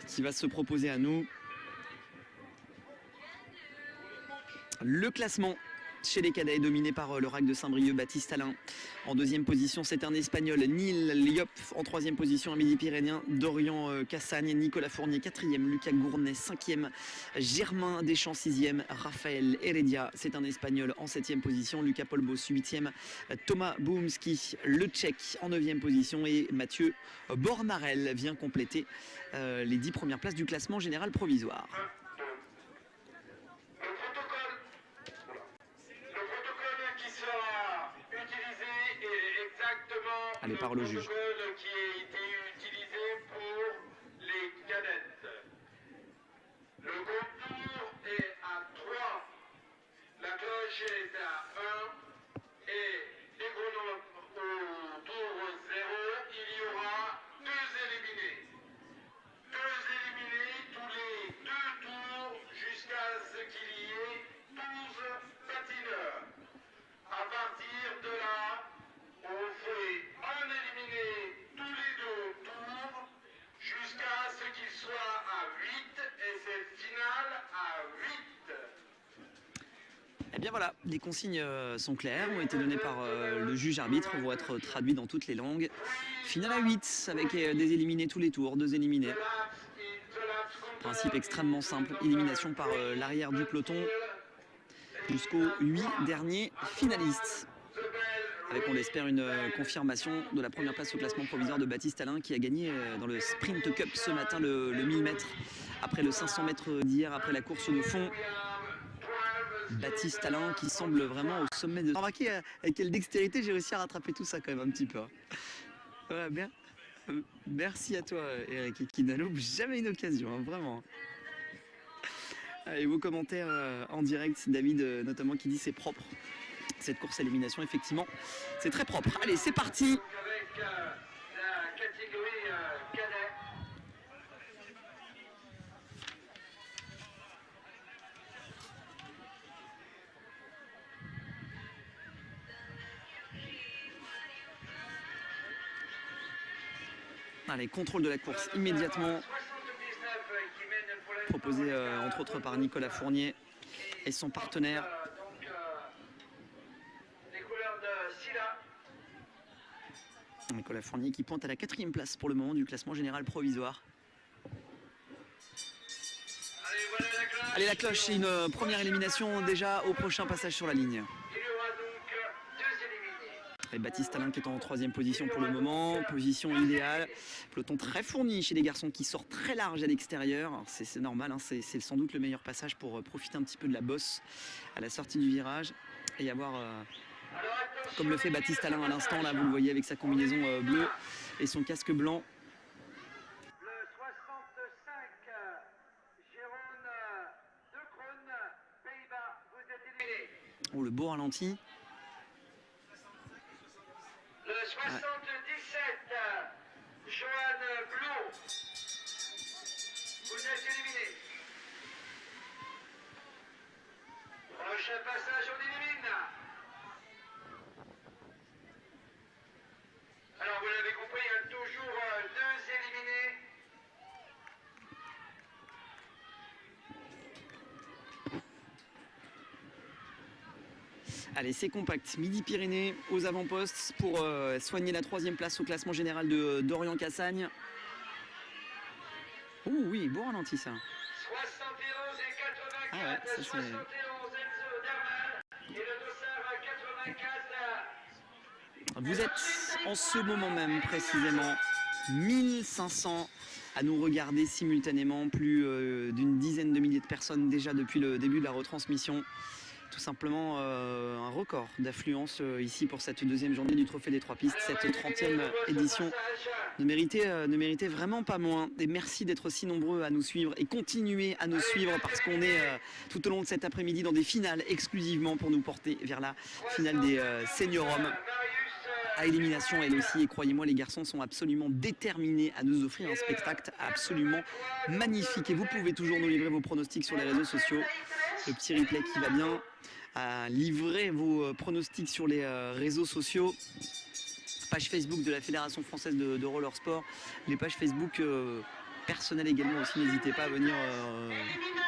qui va se proposer à nous. Le classement chez les cadets dominé par le RAC de Saint-Brieuc, Baptiste Alain. En deuxième position, c'est un Espagnol, Neil Liop. En troisième position, un Midi-Pyrénéen, Dorian Cassagne. Nicolas Fournier, quatrième. Lucas Gournay, cinquième. Germain Deschamps, sixième. Raphaël Heredia, c'est un Espagnol, en septième position. Lucas Polbos, huitième. Thomas Boumski, le Tchèque, en neuvième position. Et Mathieu Bornarel vient compléter les 10 premières places du classement général provisoire. Allez, parole au juge. Qui a été utilisé pour les cadettes. Le contour est à 3, la cloche est à 1 et les chronos au tour 0, il y aura 2 éliminés. 2 éliminés tous les 2 tours jusqu'à ce qu'il y ait 12 patineurs. À partir de là, on fait un éliminé tous les 2 tours jusqu'à ce qu'il soit à 8 et c'est final à 8. Eh bien voilà, les consignes sont claires, ont été données par le juge arbitre, vont être traduites dans toutes les langues. Finale à 8 avec des éliminés tous les tours, 2 éliminés. Principe extrêmement simple, élimination par l'arrière du peloton jusqu'aux 8 derniers finalistes. Avec, on l'espère, une confirmation de la première place au classement provisoire de Baptiste Alain qui a gagné dans le Sprint Cup ce matin le 1000 mètres. Après le 500 mètres d'hier, après la course de fond. Baptiste Alain qui semble vraiment au sommet de... Remarquez avec quelle dextérité j'ai réussi à rattraper tout ça quand même un petit peu. Ouais, bien. Merci à toi Eric et qui n'a loupe jamais une occasion, hein, vraiment. Et vos commentaires en direct, David notamment qui dit c'est propre. Cette course à élimination, effectivement, c'est très propre. Allez, c'est parti. Avec la catégorie cadet. Allez, contrôle de la course immédiatement. Proposé entre autres par Nicolas Fournier et son partenaire. Nicolas Fournier qui pointe à la 4e place pour le moment du classement général provisoire. Allez, la cloche, c'est une première élimination déjà au prochain passage sur la ligne. Et Baptiste Alain qui est en 3e position pour le moment, position idéale. Peloton très fourni chez les garçons qui sort très large à l'extérieur. C'est normal, hein, c'est sans doute le meilleur passage pour profiter un petit peu de la bosse à la sortie du virage et avoir... comme le fait Baptiste Alain à l'instant, là vous le voyez avec sa combinaison bleue et son casque blanc. Le 65, Jérôme De Kroon, Pays-Bas, vous êtes éliminé. Oh, le beau ralenti. Le 77, Johan Blot, vous êtes éliminé. Prochain passage, on élimine. Alors, vous l'avez compris, il y a toujours 2 éliminés. Allez, c'est compact. Midi-Pyrénées aux avant-postes pour soigner la 3e place au classement général de Dorian Cassagne. Oh oui, beau ralenti ça. 71 et 84, Ah ouais, ça, 71 Enzo Dermal et le dossard 84. Vous êtes en ce moment même précisément 1500 à nous regarder simultanément, plus d'une dizaine de milliers de personnes déjà depuis le début de la retransmission. Tout simplement un record d'affluence ici pour cette 2e journée du Trophée des 3 pistes, cette 30e édition ne méritait vraiment pas moins. Et merci d'être si nombreux à nous suivre et continuer à nous suivre parce qu'on est tout au long de cet après-midi dans des finales exclusivement pour nous porter vers la finale des seniors hommes à élimination elle aussi. Et croyez-moi, les garçons sont absolument déterminés à nous offrir un spectacle absolument magnifique. Et vous pouvez toujours nous livrer vos pronostics sur les réseaux sociaux. Le petit replay qui va bien, à livrer vos pronostics sur les réseaux sociaux. Page Facebook de la Fédération Française de Roller Sport, les pages Facebook personnel également aussi. N'hésitez pas à venir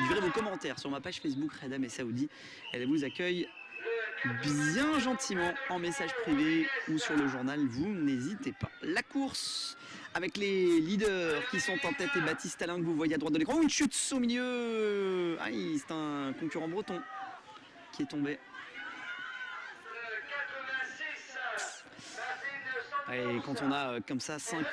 livrer vos commentaires sur ma page Facebook Redam et Saoudi. Elle vous accueille bien gentiment en message privé ou sur le journal, vous n'hésitez pas. La course avec les leaders qui sont en tête et Baptiste Alain que vous voyez à droite de l'écran. Une chute au milieu. Aïe, c'est un concurrent breton qui est tombé. Et quand on a comme ça 5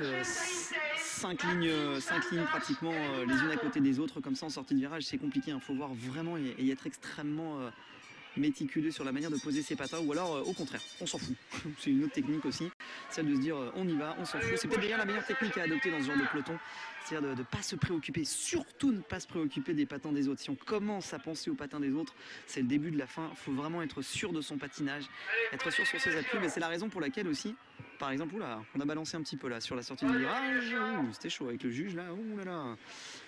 lignes pratiquement les unes à côté des autres comme ça en sortie de virage, c'est compliqué. Il faut voir vraiment et être extrêmement méticuleux sur la manière de poser ses patins, ou alors au contraire, on s'en fout. C'est une autre technique aussi, celle de se dire on y va, on s'en fout. C'est peut-être d'ailleurs la meilleure technique à adopter dans ce genre de peloton, c'est-à-dire de ne pas se préoccuper, surtout ne pas se préoccuper des patins des autres. Si on commence à penser aux patins des autres, c'est le début de la fin. Il faut vraiment être sûr de son patinage, être sûr sur ses appuis, mais c'est la raison pour laquelle aussi, par exemple, oula, on a balancé un petit peu là sur la sortie du virage, c'était chaud avec le juge là, on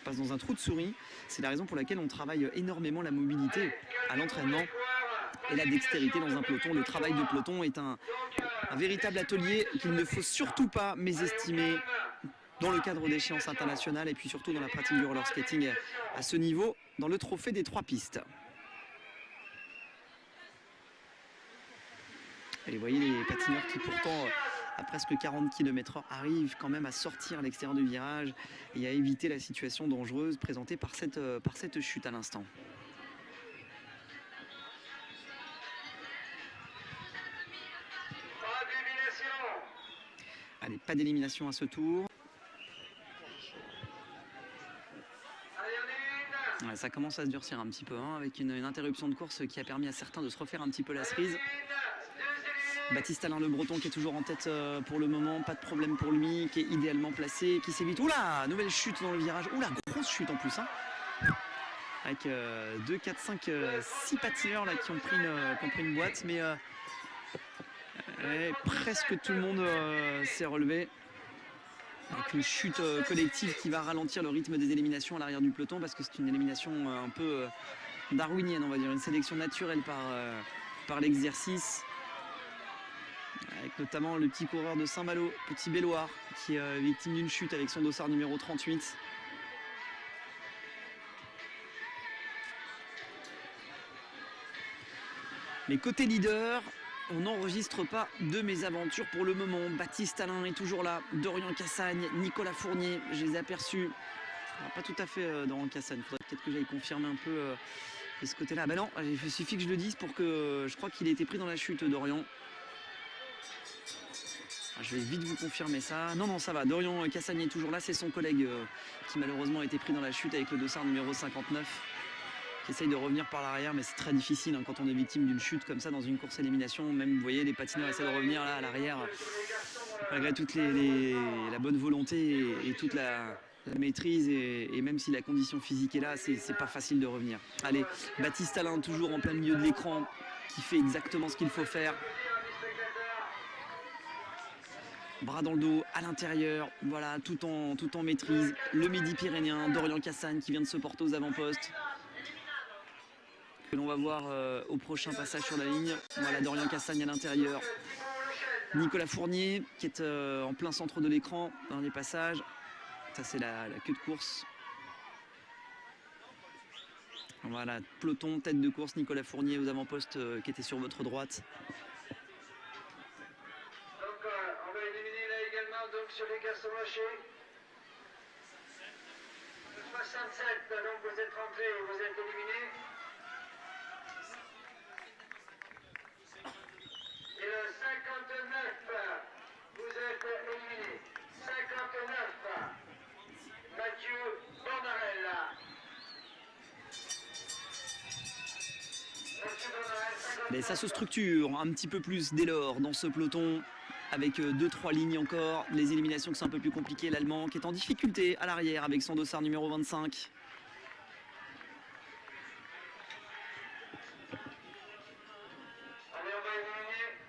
passe dans un trou de souris. C'est la raison pour laquelle on travaille énormément la mobilité à l'entraînement et la dextérité dans un peloton. Le travail de peloton est un véritable atelier qu'il ne faut surtout pas mésestimer dans le cadre d'échéances internationales et puis surtout dans la pratique du roller skating à ce niveau, dans le trophée des 3 pistes. Et vous voyez les patineurs qui pourtant à presque 40 km/h arrivent quand même à sortir à l'extérieur du virage et à éviter la situation dangereuse présentée par cette chute à l'instant. Allez, pas d'élimination à ce tour. Ouais, ça commence à se durcir un petit peu avec une interruption de course qui a permis à certains de se refaire un petit peu la cerise. Baptiste Alain Le Breton qui est toujours en tête pour le moment, pas de problème pour lui, qui est idéalement placé, qui s'évite. Oula, nouvelle chute dans le virage. Oula, grosse chute en plus. Avec 2, 4, 5, 6 patineurs là, qui ont pris une boîte, mais presque tout le monde s'est relevé. Avec une chute collective qui va ralentir le rythme des éliminations à l'arrière du peloton, parce que c'est une élimination un peu darwinienne, on va dire, une sélection naturelle par l'exercice. Avec notamment le petit coureur de Saint-Malo, petit Belloir, qui est victime d'une chute avec son dossard numéro 38. Mais côté leader, on n'enregistre pas de mésaventure pour le moment. Baptiste Alain est toujours là, Dorian Cassagne, Nicolas Fournier, je les ai aperçus. Alors, pas tout à fait Dorian Cassagne, il faudrait peut-être que j'aille confirmer un peu de ce côté-là. Ben non, il suffit que je le dise pour que je crois qu'il a été pris dans la chute, Dorian. Je vais vite vous confirmer ça. Non, ça va. Dorian Cassagne est toujours là. C'est son collègue qui malheureusement a été pris dans la chute avec le dossard numéro 59. Qui essaye de revenir par l'arrière, mais c'est très difficile quand on est victime d'une chute comme ça dans une course élimination. Même, vous voyez, les patineurs essaient de revenir là à l'arrière. Malgré toute la bonne volonté et toute la maîtrise. Et même si la condition physique est là, c'est pas facile de revenir. Allez, Baptiste Alain toujours en plein milieu de l'écran, qui fait exactement ce qu'il faut faire. Bras dans le dos, à l'intérieur, voilà, tout en maîtrise. Le Midi-Pyrénéen, Dorian Cassagne qui vient de se porter aux avant-postes. Que l'on va voir au prochain passage sur la ligne. Voilà, Dorian Cassagne à l'intérieur. Nicolas Fournier qui est en plein centre de l'écran, dans les passages. Ça, c'est la queue de course. Voilà, peloton, tête de course, Nicolas Fournier aux avant-postes qui était sur votre droite. Sur les garçons hachés. 67, donc vous êtes rentrés et vous êtes éliminés. Et le 59, vous êtes éliminés. 59, Mathieu Bornarel. Mais ça se structure un petit peu plus dès lors dans ce peloton. Avec 2-3 lignes encore, les éliminations qui sont un peu plus compliquées. L'Allemand qui est en difficulté à l'arrière avec son dossard numéro 25. Allez, on va éliminer.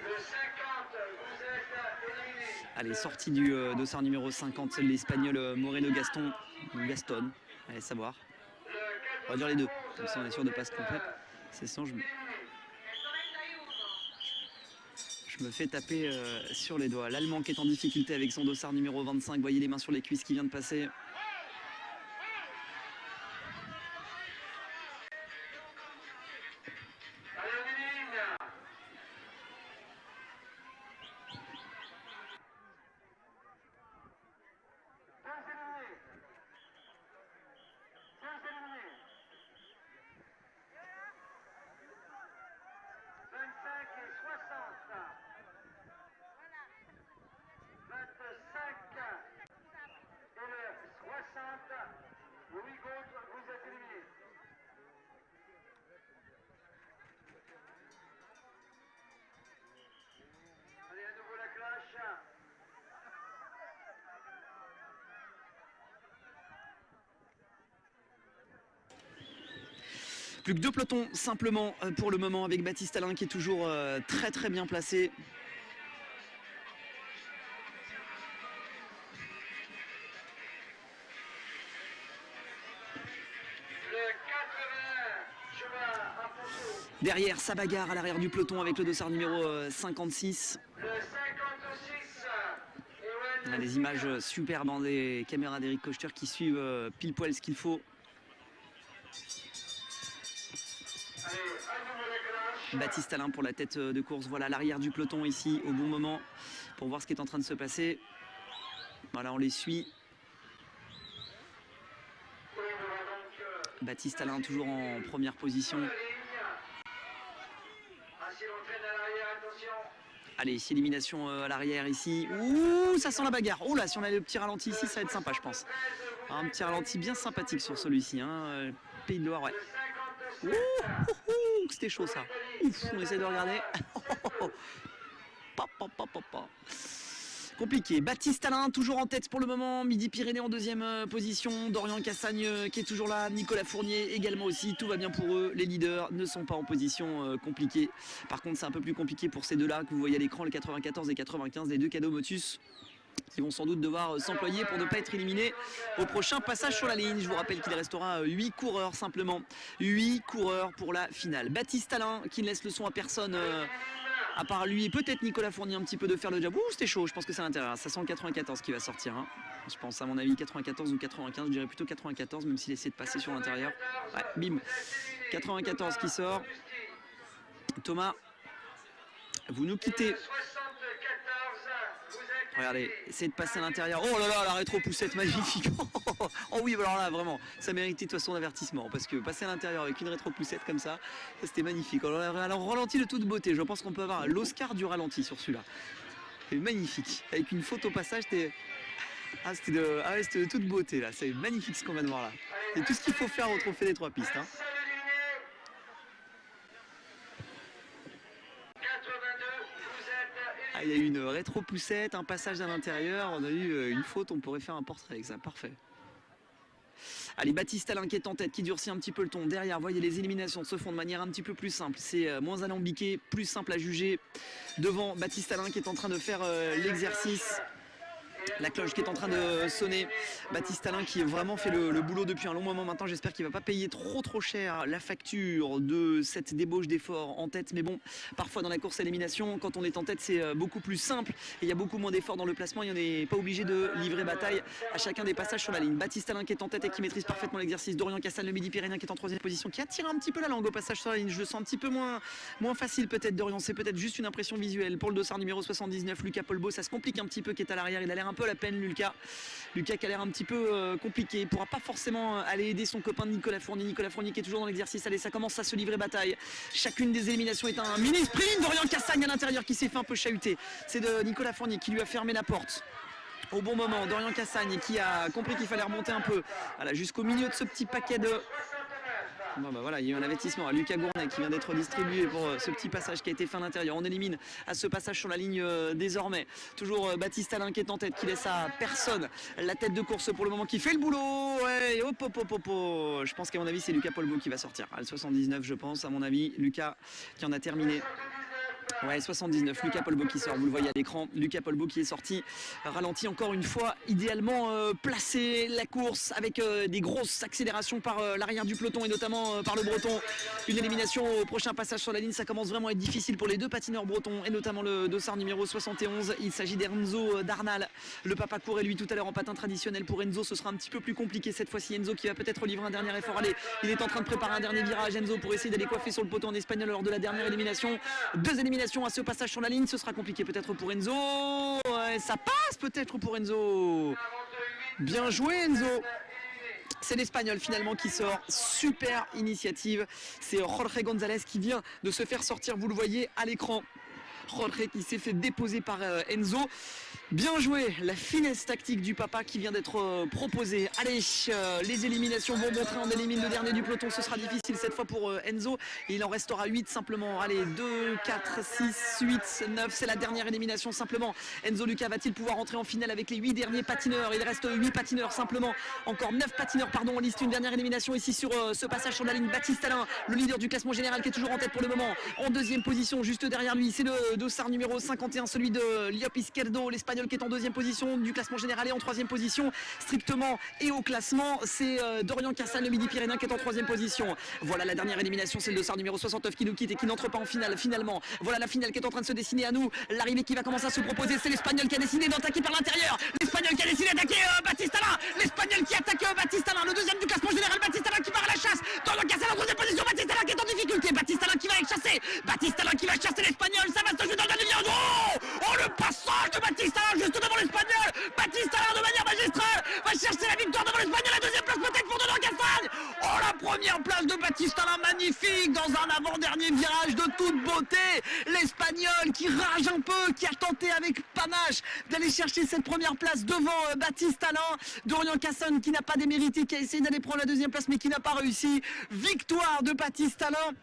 Le 50, vous êtes éliminé. Allez, sortie du dossard numéro 50, c'est l'Espagnol Moreno Gaston. Gaston, allez savoir. On va dire les deux, comme ça on est sûr de ne pas se tromper. C'est sans, je Je me fais taper sur les doigts. L'Allemand qui est en difficulté avec son dossard numéro 25. Voyez les mains sur les cuisses qui vient de passer. Plus que 2 pelotons simplement pour le moment avec Baptiste Allain qui est toujours très très bien placé. Derrière, ça bagarre à l'arrière du peloton avec le dossard numéro 56. On a des images superbes dans des caméras d'Eric Koester qui suivent pile poil ce qu'il faut. Baptiste Allain pour la tête de course. Voilà l'arrière du peloton ici au bon moment pour voir ce qui est en train de se passer. Voilà, on les suit. Baptiste Allain toujours en première position. Allez, ici élimination à l'arrière ici. Ouh, ça sent la bagarre. Oh là, si on a le petit ralenti ici, ça va être sympa, je pense. Un petit ralenti bien sympathique sur celui-ci. Hein. Pays de Loire, ouais. Ouh, c'était chaud ça. Ouf, on essaie de regarder. Compliqué. Baptiste Allain toujours en tête pour le moment. Midi-Pyrénées en deuxième position. Dorian Cassagne qui est toujours là. Nicolas Fournier également aussi. Tout va bien pour eux. Les leaders ne sont pas en position compliquée. Par contre, c'est un peu plus compliqué pour ces deux-là que vous voyez à l'écran, le 94 et 95, les deux cadeaux Motus, qui vont sans doute devoir s'employer pour ne pas être éliminés au prochain passage sur la ligne. Je vous rappelle qu'il restera 8 coureurs simplement. 8 coureurs pour la finale. Baptiste Allain qui ne laisse le son à personne à part lui et peut-être Nicolas Fournier un petit peu de faire le job. Ouh, c'était chaud, je pense que c'est à l'intérieur. Ça sent le 94 qui va sortir. Hein. Je pense à mon avis 94 ou 95, je dirais plutôt 94 même s'il essaie de passer sur l'intérieur. Ouais, bim. 94 qui sort. Thomas, vous nous quittez. Regardez, essayez de passer à l'intérieur. Oh là là, la rétro-poussette magnifique. Oh oui, alors là, vraiment, ça méritait de toute façon d'avertissement. Parce que passer à l'intérieur avec une rétro-poussette comme ça c'était magnifique. Alors ralenti de toute beauté. Je pense qu'on peut avoir l'Oscar du ralenti sur celui-là. C'est magnifique. Avec une faute au passage, c'était de toute beauté là. C'est magnifique ce qu'on vient de voir là. C'est tout ce qu'il faut faire au trophée des 3 pistes. Hein. Ah, il y a eu une rétro-poussette, un passage à l'intérieur, on a eu une faute, on pourrait faire un portrait avec ça, parfait. Allez, Baptiste Allain qui est en tête, qui durcit un petit peu le ton. Derrière, voyez, les éliminations se font de manière un petit peu plus simple. C'est moins alambiqué, plus simple à juger. Devant, Baptiste Allain qui est en train de faire l'exercice. La cloche qui est en train de sonner. Baptiste Allain qui vraiment fait le boulot depuis un long moment maintenant. J'espère qu'il ne va pas payer trop cher la facture de cette débauche d'efforts en tête. Mais bon, parfois dans la course à l'élimination, quand on est en tête, c'est beaucoup plus simple. Et il y a beaucoup moins d'efforts dans le placement. Et on n'est pas obligé de livrer bataille à chacun des passages sur la ligne. Baptiste Allain qui est en tête et qui maîtrise parfaitement l'exercice. Dorian Cassagne, le Midi-Pyrénéen qui est en troisième position, qui attire un petit peu la langue au passage sur la ligne. Je le sens un petit peu moins facile peut-être, Dorian. C'est peut-être juste une impression visuelle. Pour le dossard numéro 79, Lucas Polbo, ça se complique un petit peu, qui est à l'arrière. Il a l'air un peu la peine, Lucas qui a l'air un petit peu compliqué. Il ne pourra pas forcément aller aider son copain Nicolas Fournier. Nicolas Fournier qui est toujours dans l'exercice. Allez, ça commence à se livrer bataille. Chacune des éliminations est un mini sprint. Dorian Cassagne à l'intérieur qui s'est fait un peu chahuter. C'est de Nicolas Fournier qui lui a fermé la porte au bon moment. Dorian Cassagne qui a compris qu'il fallait remonter un peu, voilà, jusqu'au milieu de ce petit paquet de... Bon bah voilà, il y a eu un avertissement à Lucas Gournay qui vient d'être distribué pour ce petit passage qui a été fait à l'intérieur. On élimine à ce passage sur la ligne désormais. Toujours Baptiste Allain qui est en tête, qui laisse à personne la tête de course pour le moment, qui fait le boulot. Ouais, hop. Je pense qu'à mon avis c'est Lucas Polbo qui va sortir. À le 79 je pense, à mon avis, Lucas qui en a terminé. Ouais, 79, Lucas Polbo qui sort, vous le voyez à l'écran, Lucas Polbo qui est sorti, ralenti encore une fois, idéalement placé, la course avec des grosses accélérations par l'arrière du peloton et notamment par le breton. Une élimination au prochain passage sur la ligne, ça commence vraiment à être difficile pour les deux patineurs bretons et notamment le dossard numéro 71, il s'agit d'Enzo Darnal, le papa courait lui tout à l'heure en patin traditionnel. Pour Enzo ce sera un petit peu plus compliqué cette fois-ci, Enzo qui va peut-être livrer un dernier effort, allez, il est en train de préparer un dernier virage, Enzo pour essayer d'aller coiffer sur le poteau en espagnol lors de la dernière élimination, deux éliminations à ce passage sur la ligne, ce sera compliqué peut-être pour Enzo, ouais, ça passe peut-être pour Enzo, bien joué Enzo. C'est l'Espagnol finalement qui sort, super initiative, c'est Jorge González qui vient de se faire sortir, vous le voyez à l'écran. Jorge qui s'est fait déposer par Enzo. Bien joué, la finesse tactique du papa qui vient d'être proposée. Allez, les éliminations vont montrer, on élimine le dernier du peloton, ce sera difficile cette fois pour Enzo. Et il en restera 8 simplement. Allez, 2, 4, 6, 8, 9, c'est la dernière élimination simplement. Enzo Lucas va-t-il pouvoir entrer en finale avec les 8 derniers patineurs? Il reste 8 patineurs simplement. Encore 9 patineurs, pardon, on liste une dernière élimination ici sur ce passage sur la ligne. Baptiste Alain, le leader du classement général qui est toujours en tête pour le moment. En deuxième position, juste derrière lui, c'est le dossard numéro 51, celui de Liop Izquierdo, l'Espagnol qui est en deuxième position du classement général et en troisième position strictement et au classement, c'est Dorian Cassan, le Midi-Pyrénéen qui est en troisième position. Voilà la dernière élimination, c'est le dossard numéro 69 qui nous quitte et qui n'entre pas en finale finalement. Voilà la finale qui est en train de se dessiner à nous, l'arrivée qui va commencer à se proposer, c'est l'Espagnol qui a décidé d'attaquer par l'intérieur, l'Espagnol qui a décidé d'attaquer Baptiste Alain, l'Espagnol qui attaque Baptiste Alain, le deuxième du classement général, Baptiste Alain qui part à la chasse, Dorian Cassan en troisième position, Baptiste Alain qui est en difficulté, Baptiste Alain qui va aller chasser, Baptiste Alain qui va chasser l'Espagnol, ça va se jouer dans le dernier virage. Oh le passage de Baptiste Alain juste devant l'Espagnol, Baptiste Alain de manière magistrale va chercher la victoire devant l'Espagnol, la deuxième place peut-être pour Dorian Cassan. Oh la première place de Baptiste Alain, magnifique dans un avant-dernier virage de toute beauté, l'Espagnol qui rage un peu, qui a tenté avec panache d'aller chercher cette première place devant Baptiste Alain, Dorian Cassan qui n'a pas démérité, qui a essayé d'aller prendre la deuxième place mais qui n'a pas réussi. Victoire de Baptiste Alain.